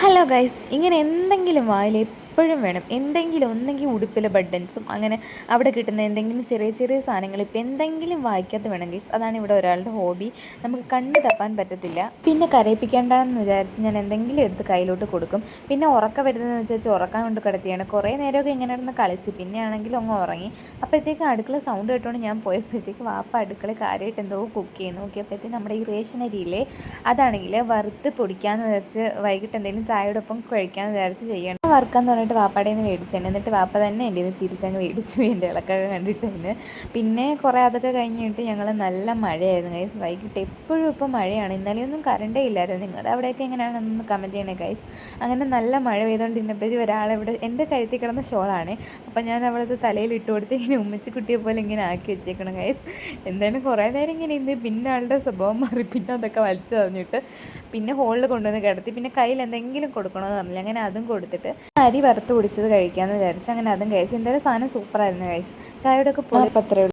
Hello guys, ഇങ്ങനെ എന്തെങ്കിലും വായിൽ എപ്പോഴും വേണം. എന്തെങ്കിലും ഒന്നെങ്കിൽ ഉടുപ്പിലെ ബട്ടൺസും അങ്ങനെ അവിടെ കിട്ടുന്ന എന്തെങ്കിലും ചെറിയ ചെറിയ സാധനങ്ങൾ ഇപ്പം എന്തെങ്കിലും വായിക്കാത്ത വേണം ഗൈസ്. അതാണ് ഇവിടെ ഒരാളുടെ ഹോബി. നമുക്ക് കണ്ണ് തപ്പാൻ പറ്റത്തില്ല. പിന്നെ കരയിപ്പിക്കേണ്ടെന്ന് വിചാരിച്ച് ഞാൻ എന്തെങ്കിലും എടുത്ത് കയ്യിലോട്ട് കൊടുക്കും. പിന്നെ ഉറക്കം വരുന്നതെന്ന് വിചാരിച്ച് ഉറക്കാൻ കൊണ്ട് കിടത്തിയാണ്. കുറേ നേരമൊക്കെ ഇങ്ങനെ ഇരുന്ന് കളിച്ച് പിന്നെ ആണെങ്കിലും അങ്ങ് ഉറങ്ങി. അപ്പോഴത്തേക്കും അടുക്കള സൗണ്ട് കേട്ടുകൊണ്ട് ഞാൻ പോയപ്പോഴത്തേക്ക് വാപ്പ അടുക്കള കാര്യമായിട്ട് എന്തോ കുക്ക് ചെയ്യുന്നു. നോക്കിയപ്പോഴത്തേക്കും നമ്മുടെ ഈ റേഷൻ അരിയില്ലേ, അതാണെങ്കിൽ വറുത്ത് പൊടിക്കാമെന്ന് വിചാരിച്ച് വൈകിട്ട് എന്തെങ്കിലും ചായയോടൊപ്പം കഴിക്കാമെന്ന് വിചാരിച്ച് ചെയ്യണം. വറുക്കാന്ന് പറഞ്ഞിട്ട് വാപ്പാടെ നിന്ന് മേടിച്ചിട്ടുണ്ട്. എന്നിട്ട് വാപ്പ തന്നെ എൻ്റെ നിന്ന് തിരിച്ചങ്ങ് മേടിച്ചു, എൻ്റെ ഇളക്കൊക്കെ കണ്ടിട്ട് തന്നെ. പിന്നെ കുറേ അതൊക്കെ കഴിഞ്ഞിട്ട് ഞങ്ങൾ നല്ല മഴയായിരുന്നു ഗൈസ്. വൈകിട്ട് എപ്പോഴും ഇപ്പോൾ മഴയാണ്. ഇന്നലെയൊന്നും കറണ്ടേ ഇല്ലായിരുന്നു. നിങ്ങളുടെ അവിടെയൊക്കെ എങ്ങനെയാണെന്നൊന്ന് കമൻറ്റ് ചെയ്യണേ ഗൈസ്. അങ്ങനെ നല്ല മഴ പെയ്തുകൊണ്ടിരുന്നപ്പോഴത്തേക്ക് ഒരാളിവിടെ എൻ്റെ കഴുത്തിൽ കിടന്ന ഷോളാണ്. അപ്പം ഞാൻ അവളത് തലയിൽ ഇട്ട് കൊടുത്ത് ഇങ്ങനെ ഉമ്മച്ചിക്കുട്ടിയെ പോലെ ഇങ്ങനെ ആക്കി വെച്ചേക്കണം ഗൈസ്. എന്തായാലും കുറേ നേരം ഇങ്ങനെ ഇന്ന് പിന്നെ ആളുടെ സ്വഭാവം മാറി. പിന്നെ അതൊക്കെ വലിച്ചു കളഞ്ഞിട്ട് പിന്നെ ഹോളിൽ കൊണ്ടുവന്ന് കിടത്തി. പിന്നെ കയ്യിൽ എന്തെങ്കിലും കൊടുക്കണമെന്ന് പറഞ്ഞില്ല. അങ്ങനെ അതും കൊടുത്തിട്ട് അരി വറുത്ത് കുടിച്ചത് കഴിക്കാമെന്ന് വിചാരിച്ചു. അങ്ങനെ അതും കഴിച്ചു. എന്തായാലും സാധനം സൂപ്പറായിരുന്നു കഴിച്ചു. ചായയുടെ ഒക്കെ പൊളിപ്പത്രേ.